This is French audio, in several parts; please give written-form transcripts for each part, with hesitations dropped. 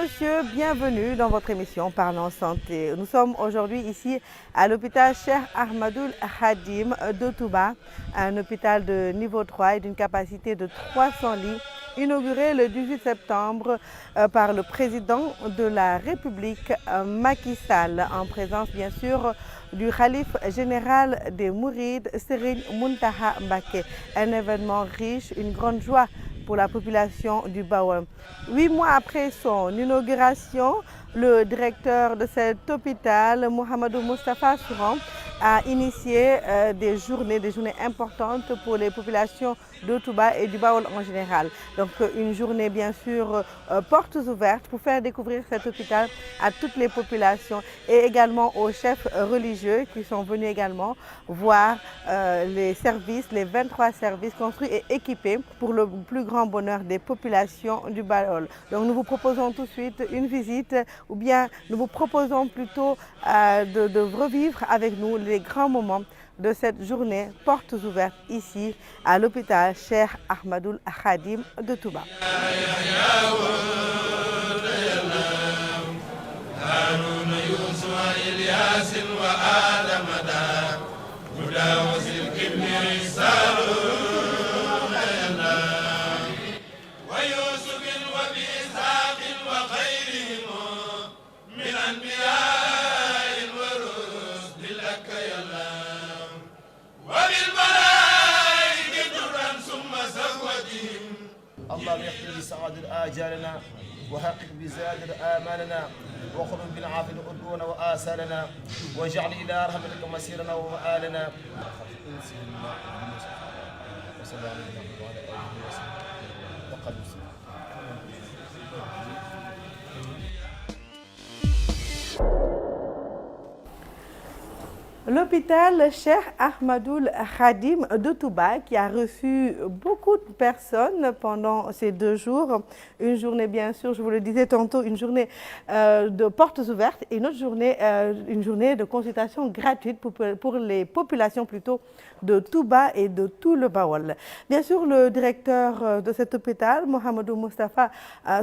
Messieurs, bienvenue dans votre émission Parlons Santé. Nous sommes aujourd'hui ici à l'hôpital Cheikh Ahmadoul Khadim de Touba, un hôpital de niveau 3 et d'une capacité de 300 lits, inauguré le 18 septembre par le président de la République Macky Sall, en présence bien sûr du khalife général des Mourides, Serigne Mountakha Mbacké. Un événement riche, une grande joie pour la population du Baol. 8 mois après son inauguration, le directeur de cet hôpital, Mouhamadou Moustapha Souran, a initié des journées importantes pour les populations de Touba et du Baol en général. Donc une journée bien sûr portes ouvertes pour faire découvrir cet hôpital à toutes les populations et également aux chefs religieux qui sont venus également voir les services, les 23 services construits et équipés pour le plus grand bonheur des populations du Baol. Donc nous vous proposons tout de suite une visite ou bien nous vous proposons plutôt de revivre avec nous les grands moments de cette journée portes ouvertes ici à l'hôpital Cheikh Ahmadoul Khadim de Touba. اللهم يقضي بسعادة آجالنا وحقق بزيادة آمالنا واخرج بالعافية أدونا وآسالنا واجعل إلى رحمتك مسيرنا ومآلنا. L'hôpital Cheikh Ahmadoul Khadim de Touba qui a reçu beaucoup de personnes pendant ces 2 jours. Une journée bien sûr, je vous le disais tantôt, une journée de portes ouvertes et une autre journée, une journée de consultation gratuite pour les populations plutôt de Touba et de tout le Baol. Bien sûr, le directeur de cet hôpital, Mouhamadou Moustapha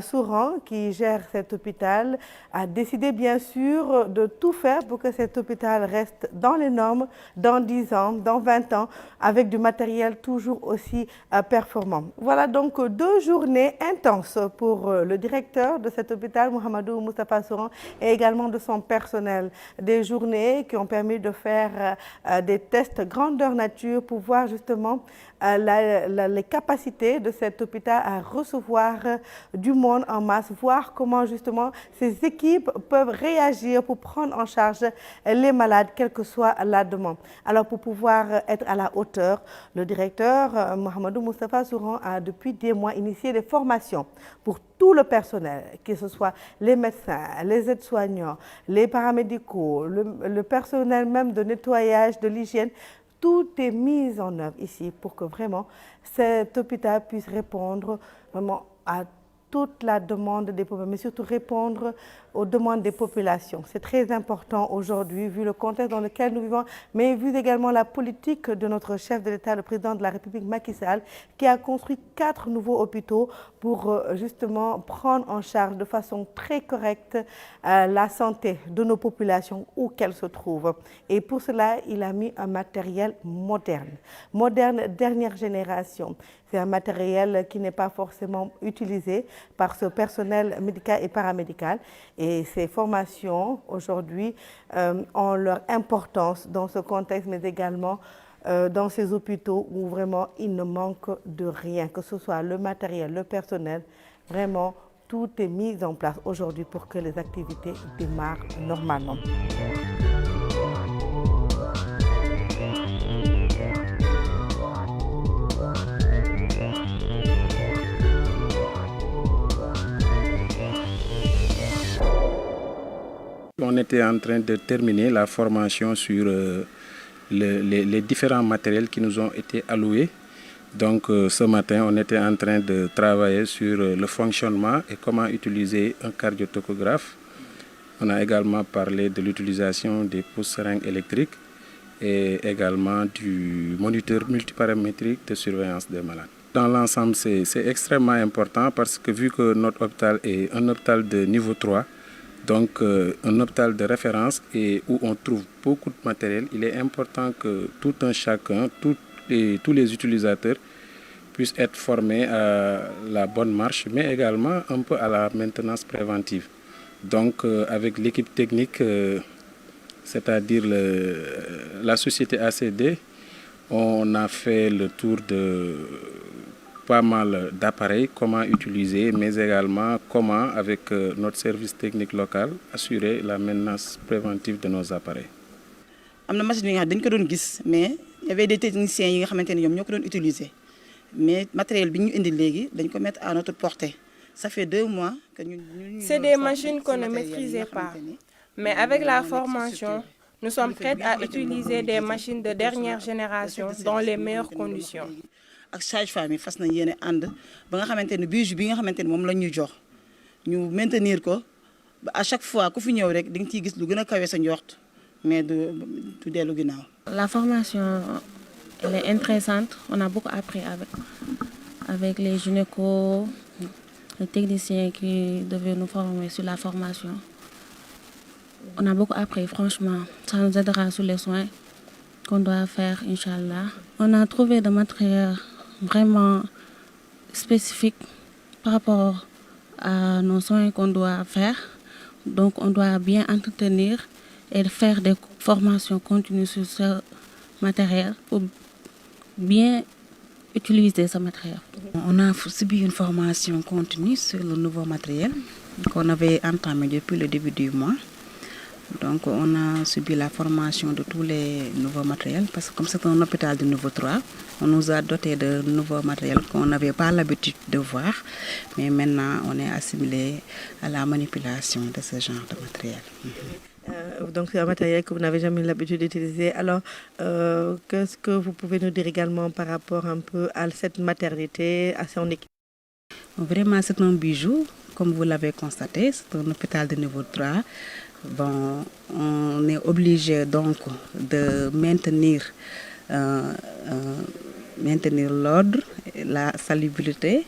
Souran, qui gère cet hôpital, a décidé bien sûr de tout faire pour que cet hôpital reste dans les normes, dans 10 ans, dans 20 ans, avec du matériel toujours aussi performant. Voilà donc 2 journées intenses pour le directeur de cet hôpital, Mouhamadou Moustapha Souran, et également de son personnel. Des journées qui ont permis de faire des tests grandeur nature pour voir justement les capacités de cet hôpital à recevoir du monde en masse, voir comment justement ces équipes peuvent réagir pour prendre en charge les malades, quelle que soit la demande. Alors pour pouvoir être à la hauteur, le directeur Mouhamadou Moustapha Souran a depuis des mois initié des formations pour tout le personnel, que ce soit les médecins, les aides-soignants, les paramédicaux, le personnel même de nettoyage, de l'hygiène. Tout est mis en œuvre ici pour que vraiment cet hôpital puisse répondre vraiment à toute la demande des populations, mais surtout répondre aux demandes des populations. C'est très important aujourd'hui, vu le contexte dans lequel nous vivons, mais vu également la politique de notre chef de l'État, le président de la République Macky Sall, qui a construit 4 nouveaux hôpitaux pour justement prendre en charge de façon très correcte la santé de nos populations où qu'elles se trouvent. Et pour cela, il a mis un matériel moderne, dernière génération. C'est un matériel qui n'est pas forcément utilisé par ce personnel médical et paramédical. Et ces formations, aujourd'hui, ont leur importance dans ce contexte, mais également dans ces hôpitaux où vraiment il ne manque de rien, que ce soit le matériel, le personnel, vraiment tout est mis en place aujourd'hui pour que les activités démarrent normalement. On était en train de terminer la formation sur les différents matériels qui nous ont été alloués. Donc ce matin, on était en train de travailler sur le fonctionnement et comment utiliser un cardiotachographe. On a également parlé de l'utilisation des pouces-seringues électriques et également du moniteur multiparamétrique de surveillance des malades. dans l'ensemble, c'est extrêmement important parce que vu que notre hôpital est un hôpital de niveau 3, donc un hôpital de référence et où on trouve beaucoup de matériel, il est important que tout un chacun, tous les utilisateurs puissent être formés à la bonne marche, mais également un peu à la maintenance préventive. Donc avec l'équipe technique, c'est-à-dire la société ACD, on a fait le tour de pas mal d'appareils, comment utiliser, mais également comment, avec notre service technique local, assurer la maintenance préventive de nos appareils. Am na machine yi nga xam dañ ko doon gis mais il y avait des techniciens yi nga xamante ne ñoom ñoo ko doon utiliser mais matériel bi ñu indi léegi dañ ko mettre à notre portée. Ça fait 2 mois que nous... C'est des machines qu'on ne maîtrisait pas, mais avec la formation, nous sommes prêts à utiliser des machines de dernière génération dans les meilleures conditions. Ak sage-femme yi fas nañ yéene ànd ba nga xamante ne bijou bi nga xamante ne moom la ñu jox ñu maintenir ko ba à chaque fois ku fi ñëw rek di nga ciy gis lu gën a kawe sa njort mais du dellu ginnaaw. La formation elle est intéressante, on a beaucoup appris avec les gynécos, les techniciens qui devaient nous former sur la formation. On a beaucoup appris, franchement, ça nous aidera sur les soins qu'on doit faire, Inch'Allah. On a trouvé des matériels vraiment spécifiques par rapport à nos soins qu'on doit faire. Donc on doit bien entretenir et faire des formations continues sur ce matériel pour bien utiliser ce matériel. On a subi une formation continue sur le nouveau matériel qu'on avait entamé depuis le début du mois. Donc on a subi la formation de tous les nouveaux matériels parce que comme c'est un hôpital de niveau 3, on nous a doté de nouveaux matériels qu'on n'avait pas l'habitude de voir, mais maintenant on est assimilé à la manipulation de ce genre de matériel. Donc c'est un matériel que vous n'avez jamais l'habitude d'utiliser. Alors, qu'est-ce que vous pouvez nous dire également par rapport un peu à cette maternité, à son équipe? Vraiment c'est un bijou, comme vous l'avez constaté, c'est un hôpital de niveau 3. Bon, on est obligé donc de maintenir l'ordre, la salubrité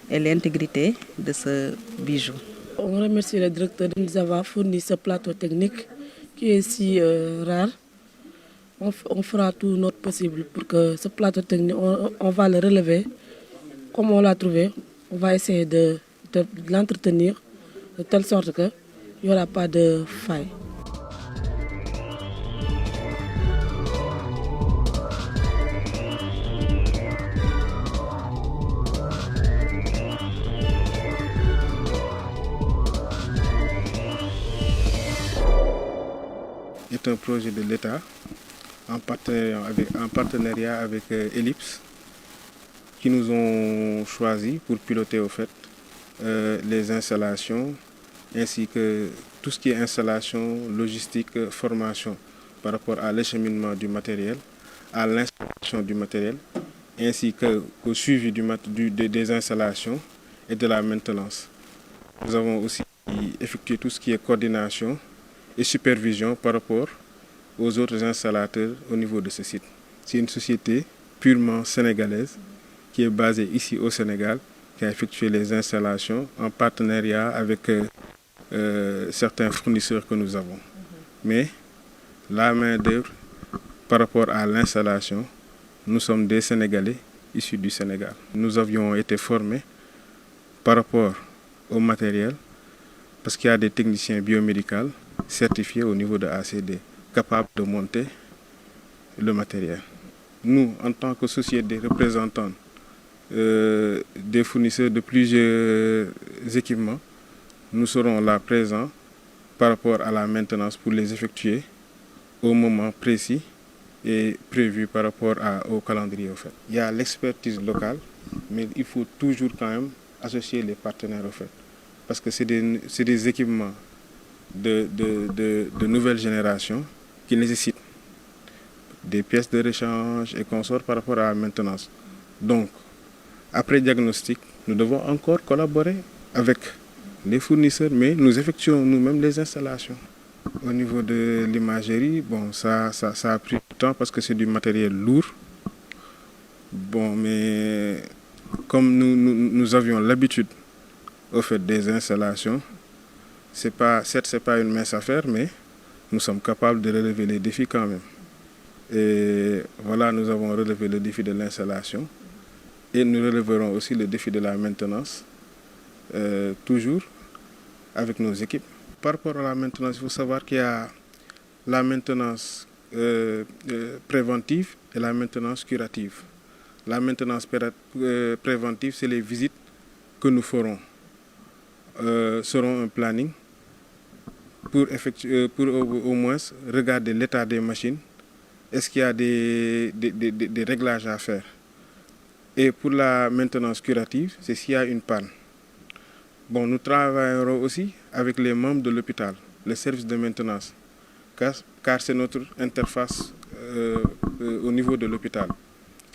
et l'intégrité de ce bijou. On remercie le directeur de nous avoir fourni ce plateau technique qui est si rare. On fera tout notre possible pour que ce plateau technique, on va le relever comme on l'a trouvé. On va essayer de l'entretenir de telle sorte qu'il n'y aura pas de faille. C'est un projet de l'État en partenariat avec Ellipse qui nous ont choisi pour piloter au fait les installations ainsi que tout ce qui est installation, logistique, formation par rapport à l'acheminement du matériel, à l'installation du matériel ainsi qu'au suivi des installations et de la maintenance. Nous avons aussi effectué tout ce qui est coordination et supervision par rapport aux autres installateurs au niveau de ce site. C'est une société purement sénégalaise qui est basée ici au Sénégal, qui a effectué les installations en partenariat avec certains fournisseurs que nous avons. Mais la main-d'œuvre par rapport à l'installation, nous sommes des Sénégalais issus du Sénégal. Nous avions été formés par rapport au matériel parce qu'il y a des techniciens biomédicaux certifiés au niveau de ACD, capables de monter le matériel. Nous, en tant que société représentante des fournisseurs de plusieurs équipements, nous serons là présents par rapport à la maintenance pour les effectuer au moment précis et prévu par rapport au calendrier. Au fait. Il y a l'expertise locale, mais il faut toujours quand même associer les partenaires au fait. Parce que c'est des équipements de nouvelle génération qui nécessitent des pièces de rechange et consorts par rapport à la maintenance. Donc, après diagnostic, nous devons encore collaborer avec les fournisseurs, mais nous effectuons nous-mêmes les installations. Au niveau de l'imagerie, bon, ça a pris du temps parce que c'est du matériel lourd. Bon, mais comme nous avions l'habitude au fait des installations, certes, ce n'est pas une mince affaire, mais nous sommes capables de relever les défis quand même. Et voilà, nous avons relevé le défi de l'installation et nous relèverons aussi le défi de la maintenance, toujours avec nos équipes. Par rapport à la maintenance, il faut savoir qu'il y a la maintenance préventive et la maintenance curative. La maintenance préventive, c'est les visites que nous ferons, seront un planning pour au moins regarder l'état des machines. Est-ce qu'il y a des réglages à faire? Et pour la maintenance curative, c'est s'il y a une panne. Bon, nous travaillerons aussi avec les membres de l'hôpital, le service de maintenance, car c'est notre interface au niveau de l'hôpital.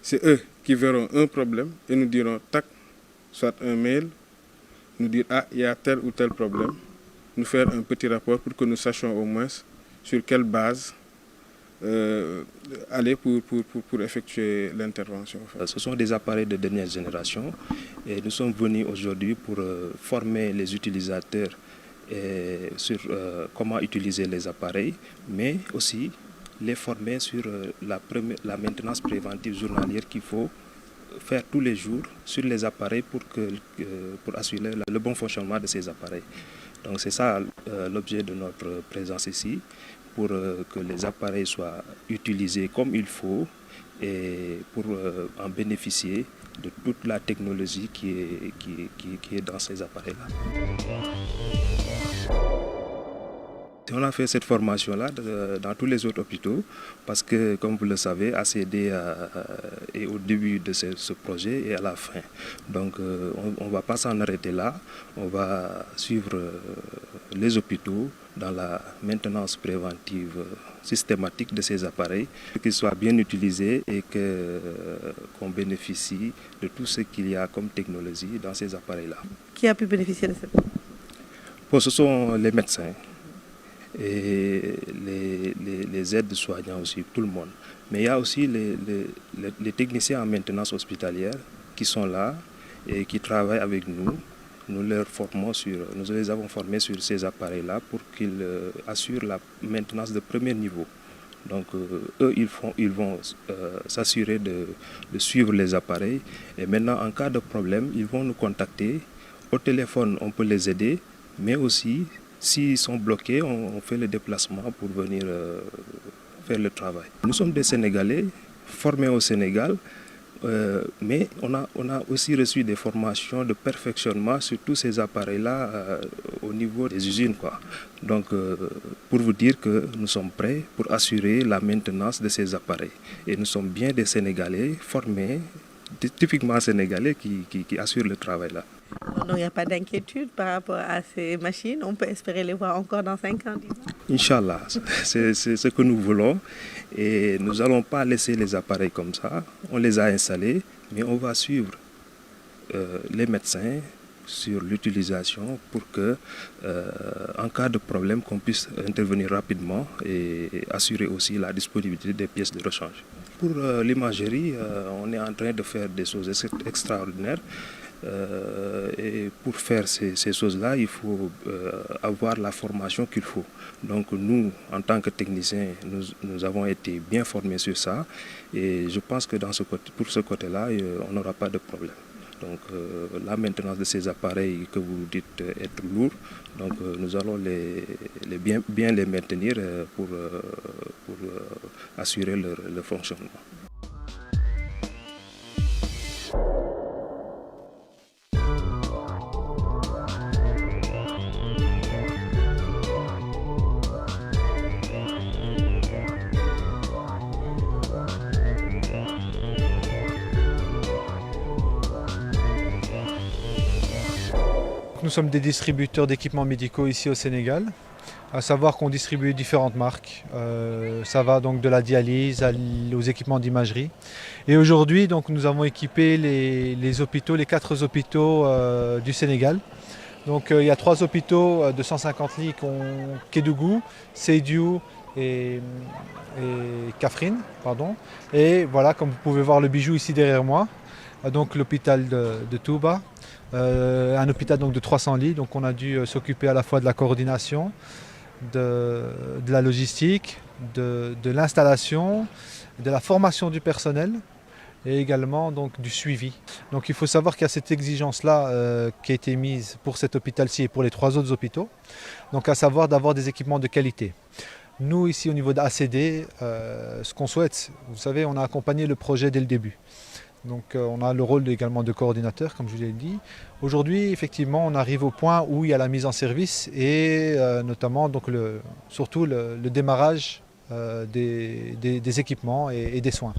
C'est eux qui verront un problème et nous diront, tac, soit un mail, nous dire, ah, il y a tel ou tel problème, nous faire un petit rapport pour que nous sachions au moins sur quelle base aller pour effectuer l'intervention. Ce sont des appareils de dernière génération et nous sommes venus aujourd'hui pour former les utilisateurs sur comment utiliser les appareils, mais aussi les former sur la maintenance préventive journalière qu'il faut faire tous les jours sur les appareils pour assurer le bon fonctionnement de ces appareils. Donc c'est ça l'objet de notre présence ici, pour que les appareils soient utilisés comme il faut et pour en bénéficier de toute la technologie qui est dans ces appareils-là. On a fait cette formation-là dans tous les autres hôpitaux parce que, comme vous le savez, ACD est au début de ce projet et à la fin. Donc on ne va pas s'en arrêter là, on va suivre les hôpitaux dans la maintenance préventive systématique de ces appareils, qu'ils soient bien utilisés et qu'on bénéficie de tout ce qu'il y a comme technologie dans ces appareils-là. Qui a pu bénéficier de ça? Bon, ce sont les médecins et les aides soignants aussi, tout le monde. Mais il y a aussi les techniciens en maintenance hospitalière qui sont là et qui travaillent avec nous. Nous les avons formés sur ces appareils-là pour qu'ils assurent la maintenance de premier niveau. Donc eux, ils vont s'assurer de suivre les appareils. Et maintenant, en cas de problème, ils vont nous contacter. Au téléphone, on peut les aider, mais aussi, s'ils sont bloqués, on fait le déplacement pour venir faire le travail. Nous sommes des Sénégalais, formés au Sénégal, mais on a aussi reçu des formations de perfectionnement sur tous ces appareils-là au niveau des usines, quoi. Donc, pour vous dire que nous sommes prêts pour assurer la maintenance de ces appareils. Et nous sommes bien des Sénégalais formés, typiquement Sénégalais, qui assurent le travail là. Donc il n'y a pas d'inquiétude par rapport à ces machines. On peut espérer les voir encore dans 5 ans, 10 ans. Inch'Allah, c'est ce que nous voulons. Et nous n'allons pas laisser les appareils comme ça. On les a installés, mais on va suivre les médecins sur l'utilisation pour que, en cas de problème, qu'on puisse intervenir rapidement et assurer aussi la disponibilité des pièces de rechange. Pour l'imagerie, on est en train de faire des choses extraordinaires. Et pour faire ces choses-là, il faut avoir la formation qu'il faut. Donc nous, en tant que techniciens, nous avons été bien formés sur ça. Et je pense que pour ce côté-là, on n'aura pas de problème. Donc la maintenance de ces appareils que vous dites être lourds, donc nous allons bien les maintenir pour assurer le fonctionnement. Nous sommes des distributeurs d'équipements médicaux ici au Sénégal, à savoir qu'on distribue différentes marques. Ça va donc de la dialyse aux équipements d'imagerie. Et aujourd'hui, donc, nous avons équipé les hôpitaux, les 4 hôpitaux du Sénégal. Donc il y a 3 hôpitaux de 150 lits, Kédougou, Sédhiou et Kaffrine. Et voilà, comme vous pouvez voir le bijou ici derrière moi. donc l'hôpital de Touba, un hôpital donc de 300 lits. Donc on a dû s'occuper à la fois de la coordination, de la logistique, de l'installation, de la formation du personnel et également donc du suivi. Donc il faut savoir qu'il y a cette exigence-là qui a été mise pour cet hôpital-ci et pour les 3 autres hôpitaux, donc à savoir d'avoir des équipements de qualité. Nous ici au niveau d'ACD, ce qu'on souhaite, vous savez, on a accompagné le projet dès le début. Donc on a le rôle également de coordinateur, comme je vous l'ai dit. Aujourd'hui, effectivement, on arrive au point où il y a la mise en service et notamment donc surtout le démarrage des équipements et des soins.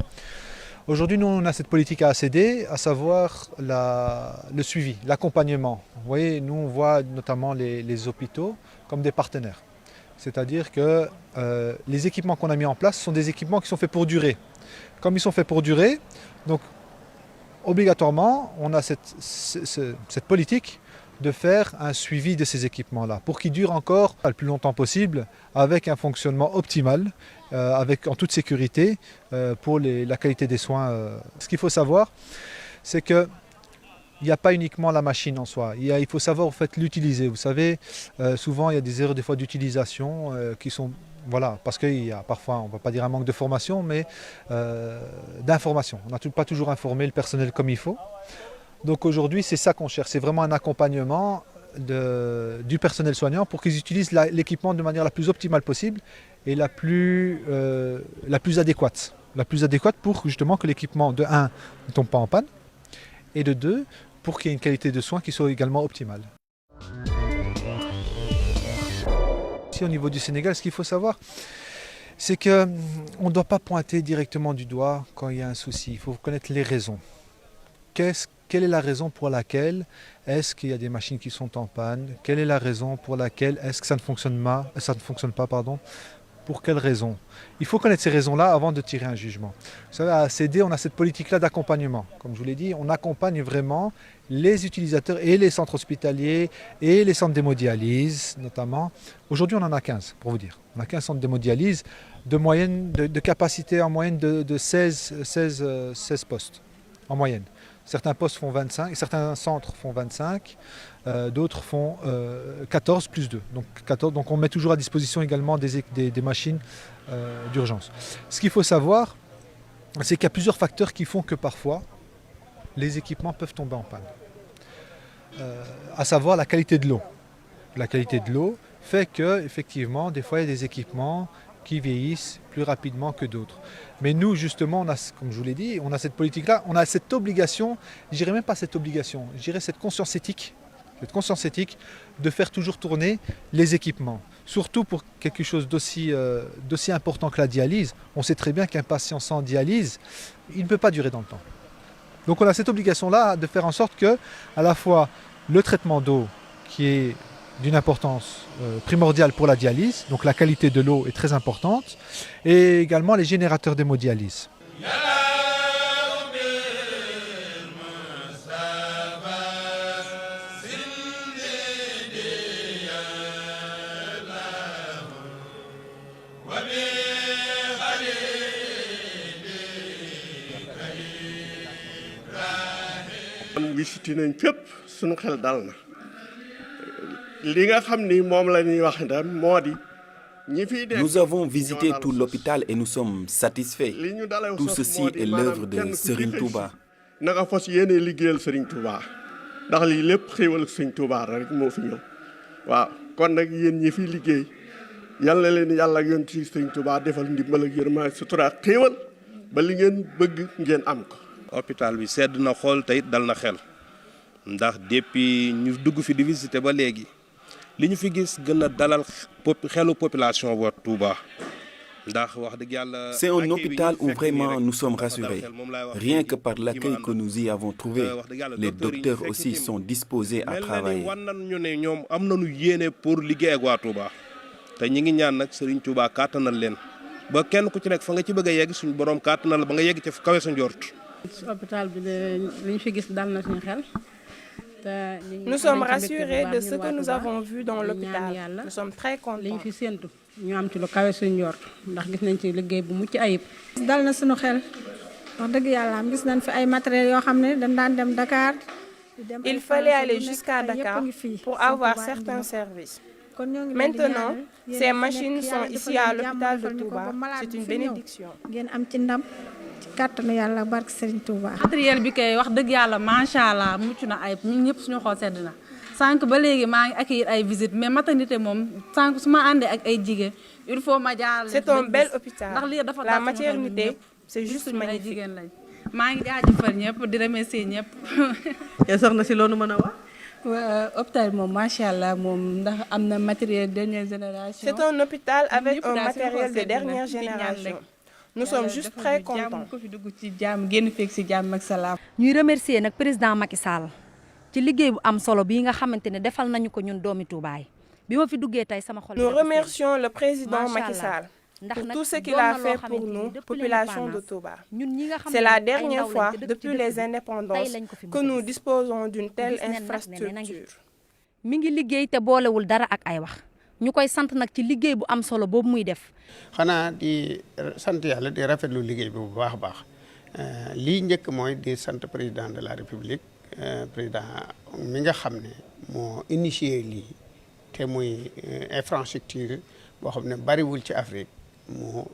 Aujourd'hui, nous, on a cette politique à ACD, à savoir le suivi, l'accompagnement. Vous voyez, nous, on voit notamment les hôpitaux comme des partenaires. C'est-à-dire que les équipements qu'on a mis en place sont des équipements qui sont faits pour durer. Comme ils sont faits pour durer, donc obligatoirement, on a cette politique de faire un suivi de ces équipements-là pour qu'ils durent encore le plus longtemps possible avec un fonctionnement optimal, en toute sécurité pour la qualité des soins. Ce qu'il faut savoir, c'est que il n'y a pas uniquement la machine en soi, il faut savoir en fait l'utiliser. Vous savez, souvent il y a des erreurs des fois d'utilisation qui sont, voilà, parce qu'il y a parfois, on ne va pas dire un manque de formation, mais d'information. On n'a pas toujours informé le personnel comme il faut. Donc aujourd'hui, c'est ça qu'on cherche, c'est vraiment un accompagnement du personnel soignant pour qu'ils utilisent l'équipement de manière la plus optimale possible et la plus adéquate. La plus adéquate pour justement que l'équipement, de 1, ne tombe pas en panne, et de 2, pour qu'il y ait une qualité de soins qui soit également optimale. Ici au niveau du Sénégal, ce qu'il faut savoir, c'est qu'on ne doit pas pointer directement du doigt quand il y a un souci, il faut connaître les raisons. Quelle est la raison pour laquelle est-ce qu'il y a des machines qui sont en panne? Quelle est la raison pour laquelle est-ce que ça ne fonctionne pas, Pour quelle raison? Il faut connaître ces raisons-là avant de tirer un jugement. Vous savez, à ACD, on a cette politique-là d'accompagnement. Comme je vous l'ai dit, on accompagne vraiment les utilisateurs et les centres hospitaliers et les centres d'hémodialyse notamment. Aujourd'hui, on en a 15, pour vous dire. On a 15 centres d'hémodialyse de capacité en moyenne de 16 postes, en moyenne. Certains postes font 25, et certains centres font 25, d'autres font 14 plus 2. Donc, 14, donc on met toujours à disposition également des machines d'urgence. Ce qu'il faut savoir, c'est qu'il y a plusieurs facteurs qui font que parfois, les équipements peuvent tomber en panne. À savoir la qualité de l'eau. La qualité de l'eau fait qu'effectivement, des fois, il y a des équipements qui vieillissent plus rapidement que d'autres. Mais nous, justement, on a, comme je vous l'ai dit, on a cette politique-là, on a cette obligation, je dirais même pas cette obligation, je dirais cette conscience éthique de faire toujours tourner les équipements. Surtout pour quelque chose d'aussi important que la dialyse. On sait très bien qu'un patient sans dialyse, il ne peut pas durer dans le temps. Donc on a cette obligation-là de faire en sorte que, à la fois, le traitement d'eau qui est d'une importance primordiale pour la dialyse, donc la qualité de l'eau est très importante, et également les générateurs d'hémodialyse. visité nañ fépp suñu xel dal na li nga xam ni moom la ñuy wax itam moo di ñi fiy def. Nous avons visité tout l'hôpital et nous sommes satisfaits. Tout ceci est l'œuvre de Serigne Touba. na nga fas yéene liggéeyal Serigne Touba ndax lii lépp xéewal Serigne Touba rek moo fi ñëw waaw kon nag yéen ñi fiy liggéey yal na leen yàlla ak yoon ci Serigne Touba defal ndimbal ak yërmande sutura xéewal ba li ngeen bëgg ngeen am ko. hôpital bi sedd na xool tey dal na xel ndax depuis ñu dugg fi di visiter ba léegi li ñu fi gis gën a dalal xelu population wa Touba ndax wax dëgg yàlla. C'est un hôpital où vraiment nous sommes rassurés. Rien que par l'accueil que nous y avons trouvé, les docteurs aussi sont disposés à travailler. wan nañ ñu ne ñoom am nañu yéene pour liggéey ak waa Touba te ñi ngi ñaan nag Serigne Touba kàttanal leen ba kenn ku ci nekk fa nga ci bëgg a yegg suñu borom kàttanal la ba nga yegg ci kawe sa njort. hôpital bi de li ñu fi gis dal na suñu xel. Nous sommes rassurés de ce que nous avons vu dans l'hôpital. Nous sommes très contents. li ñu fi séentu ñu am ci lu kawe suñu njort ndax gis nañ ci liggéey bu mucc ayib. dal na suñu xel wax dëgg yàlla am gis nañ fi ay matériels yoo xam ne dañ daan dem Dakar. Il fallait aller jusqu'à Dakar pour avoir certains services. Maintenant, ces machines sont ici à l'hôpital de Touba. C'est une bénédiction. ngeen am ci ndam ci kàttanu yàlla barke Serigne Touba. matériel bi kay wax dëgg yàlla macha allah mucc na ay ñun ñëpp suñu xol sedd na sànq ba léegi maa ngi accueillir ay visites mais maternité moom sànq su ma àndee ak ay jigéen il faut ma jaar. C'est un bel hôpital. La maternité, c'est juste magnifique. maa ngi jaajëfal ñëpp di remercier ñëpp. yow soxna si loolu mën a wax. waaw hôpital moom macha allah moom ndax am na matériel dernière génération. C'est un hôpital avec un matériel de dernière génération. Nous sommes juste très contents. ko fi dugg ci jàmm génn feeg si jàmm ak salaam. ñuy remercier nag président Macky Sall ci liggéey bu am solo bii nga xamante ne defal nañu ko ñun doomi Touba yi bi ma fi duggee tey sama xol. Nous remercions le président Macky Sall pour tout ce qu'il a fait pour nous, population de Touba. C'est la dernière fois depuis les indépendances que nous disposons d'une telle infrastructure. mi ngi liggéey te boolewul dara ak ay wax ñu koy sant nag ci liggéey bu am solo boobu muy def. xanaa di sant yàlla di rafetlu liggéey bi bu baax a baax lii njëkk mooy di sant président de la république président mi nga xam ne moo initié lii te muy infrastructure boo xam ne bariwul ci Afrique mu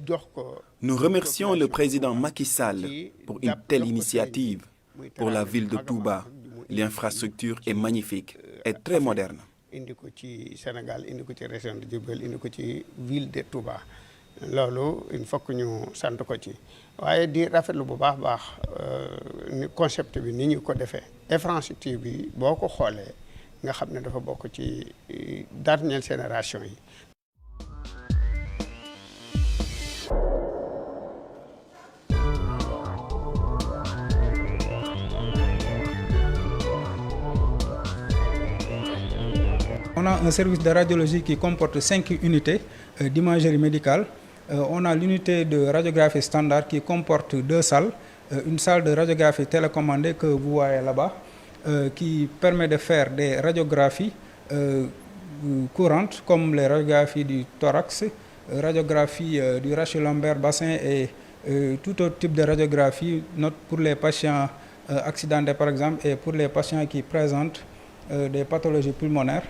jox ko. Nous remercions le président Macky Sall pour une telle initiative pour la ville de Touba. L'infrastructure est magnifique et très moderne. indi ko ci Sénégal indi ko ci région de Diourbel indi ko ci ville de Touba loolu il faut que ñu sant ko ci waaye di rafetlu bu baax baax ni concept bi ni ñu ko defee infrastructure bi boo ko xoolee nga xam ne dafa bokk ci dernière génération yi. On a un service de radiologie qui comporte 5 unités d'imagerie médicale. On a l'unité de radiographie standard qui comporte 2 salles. Une salle de radiographie télécommandée que vous voyez là-bas, qui permet de faire des radiographies courantes comme les radiographies du thorax, radiographie du rachis lombaire bassin et tout autre type de radiographie, note pour les patients accidentés par exemple et pour les patients qui présentent des pathologies pulmonaires.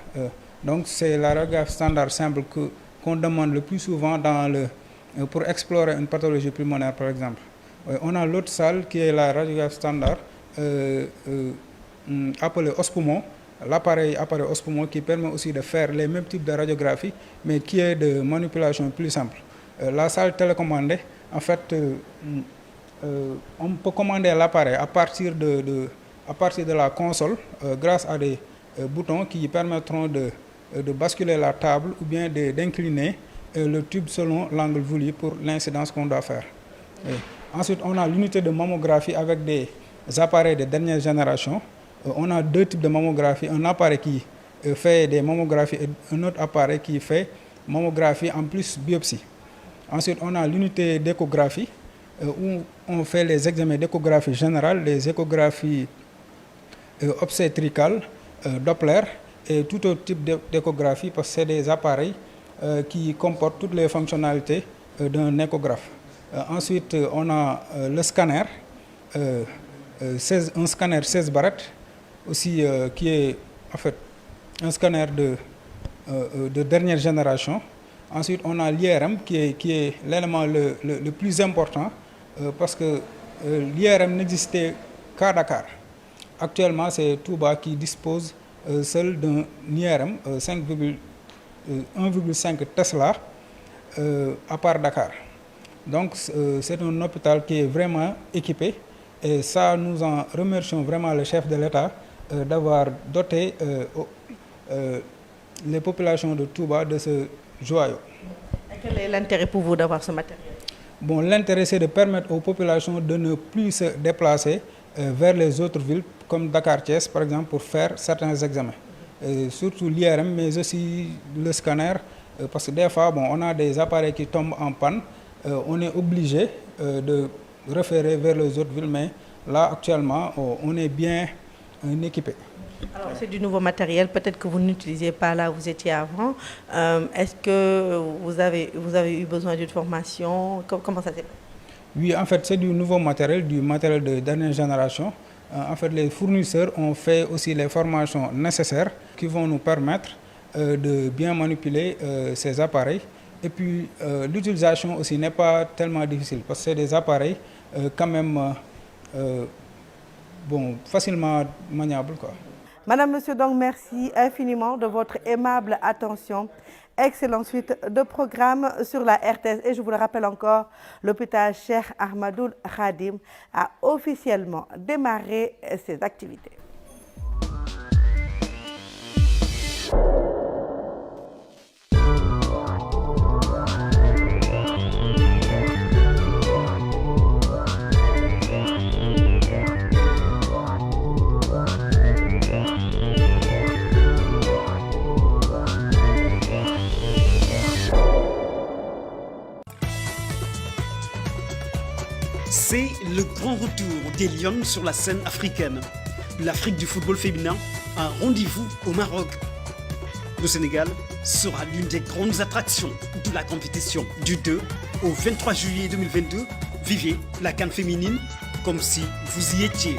Donc c'est la radiographie standard simple qu'on demande le plus souvent pour explorer une pathologie pulmonaire par exemple. On a l'autre salle qui est la radiographie standard appelée OSPUMO, l'appareil OSPUMO qui permet aussi de faire les mêmes types de radiographie mais qui est de manipulation plus simple. La salle télécommandée, en fait, on peut commander l'appareil à partir de la console grâce à des boutons qui permettront de basculer la table ou bien d'incliner le tube selon l'angle voulu pour l'incidence qu'on doit faire. Et ensuite, on a l'unité de mammographie avec des appareils de dernière génération. On a 2 types de mammographie, un appareil qui fait des mammographies et un autre appareil qui fait mammographie en plus biopsie. Ensuite, on a l'unité d'échographie où on fait les examens d'échographie générale, les échographies obstétricales, Doppler et tout autre type d'échographie parce que c'est des appareils qui comportent toutes les fonctionnalités d'un échographe. Ensuite, on a le scanner, un scanner 16 barrettes aussi qui est en fait un scanner de dernière génération. Ensuite, on a l'IRM qui est l'élément le plus important parce que l'IRM n'existait qu'à Dakar. Actuellement, c'est Touba qui dispose seul d'un IRM 1,5 Tesla à part Dakar. Donc, c'est un hôpital qui est vraiment équipé et ça, nous en remercions vraiment le chef de l'État d'avoir doté les populations de Touba de ce joyau. Et quel est l'intérêt pour vous d'avoir ce matériel? Bon, l'intérêt, c'est de permettre aux populations de ne plus se déplacer vers les autres villes, comme Dakar-Thiès, par exemple, pour faire certains examens. Surtout l'IRM, mais aussi le scanner, parce que des fois, bon, on a des appareils qui tombent en panne, on est obligé de référer vers les autres villes, mais là, actuellement, on est bien équipé. Alors, c'est du nouveau matériel, peut-être que vous n'utilisiez pas là où vous étiez avant. Est-ce que vous avez eu besoin d'une formation? Comment ça s'est passé? Oui, en fait, c'est du nouveau matériel, du matériel de dernière génération. En fait, les fournisseurs ont fait aussi les formations nécessaires qui vont nous permettre de bien manipuler ces appareils. Et puis, l'utilisation aussi n'est pas tellement difficile parce que c'est des appareils quand même facilement maniables, quoi. Madame, Monsieur, donc merci infiniment de votre aimable attention. Excellente suite de programme sur la RTS. Et je vous le rappelle encore, l'hôpital Cheikh Ahmadoul Khadim a officiellement démarré ses activités. C'est le grand retour des Lions sur la scène africaine. L'Afrique du football féminin a un rendez-vous au Maroc. Le Sénégal sera l'une des grandes attractions de la compétition. Du 2 au 23 juillet 2022, vivez la CAN féminine comme si vous y étiez.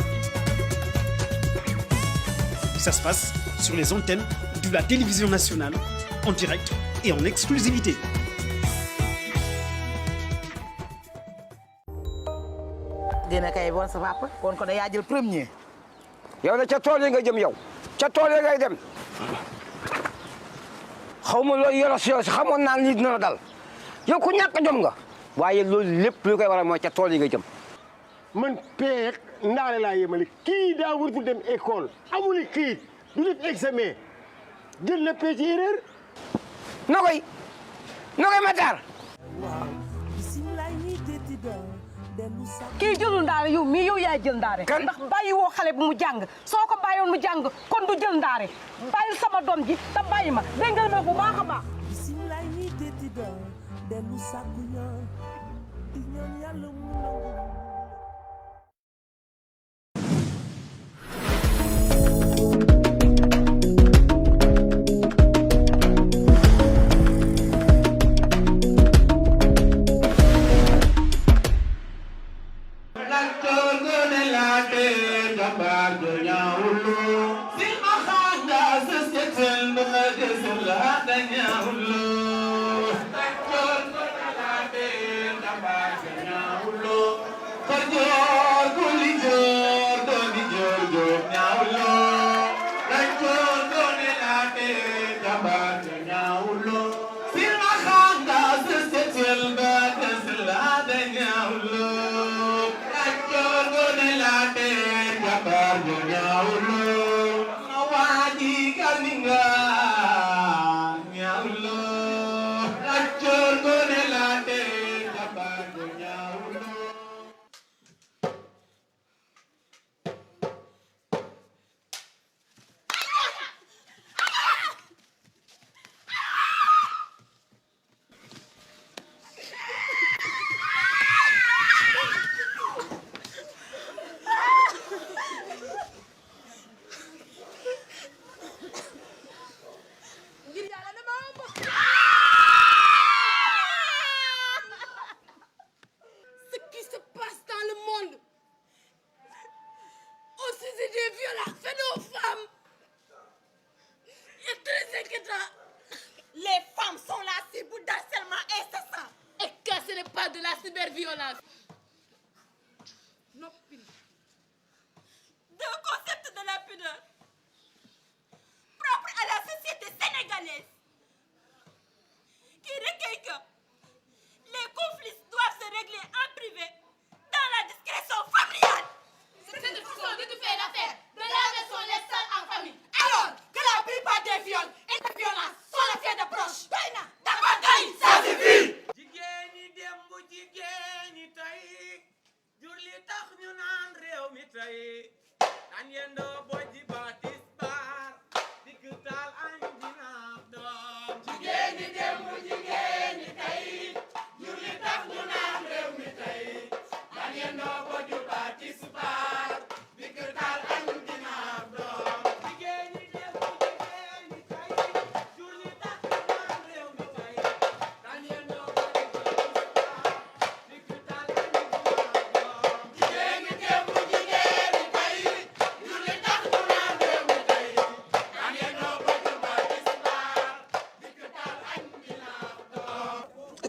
Ça se passe sur les antennes de la télévision nationale, en direct et en exclusivité. dina kay bon sa papa kon ko da yaa jël premier yow na ca tool yi nga jëm yow ca tool yi ngay dem xawma loolu yoros xamoon naa lii dina la dal yow ku ñàkk jom nga waaye loolu lépp lu koy waral mooy ca tool yi nga jëm man peek ndaale laa yemale kii daa warul dem école amul kii du def examen jël na pee ci erreur na koy Matar kii jëlul ndaare yow mii yow yaa jël ndaare ndax bàyyi woo xale bu mu jàng soo ko bàyyoon mu jàng kon du jël ndaare bàyyil sama doom ji te bàyyi ma dégg nga ma bu baax a baax bisimilaay ñi teeti doon dellu sàkku ñaan di ñaan yàlla mu nangu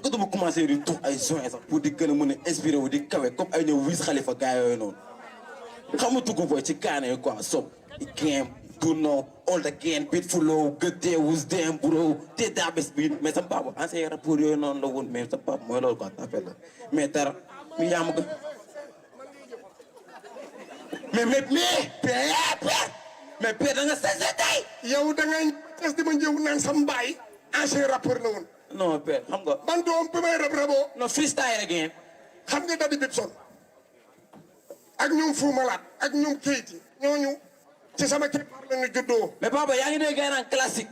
que dama commencé di tux ay joints sax pour di gën a mën a inspiré wu di kawe comme ay ñëw Wiz Khalifa gars yooyu noonu xamatu ko booy ci kaane yi quoi sob game do know all the game bit flow good day was them bro te daa bés bi mais sama papa ancien rapport yooyu noonu la woon mais sama papa mooy loolu quoi appel la mais dara mi yaa ma ko mais père da nga sese tey yow da ngay tes di ma njëw naan sa mbaay ancien rappeur la woon non père xam nga ban doom bi may raboo non freestyle again xam nga Daddy Bibson ak ñoom Fou Malade ak ñoom Keyti ñooñu ci sama keppaar la ñu juddoo mais papa yaa ngi dégg gars naan classique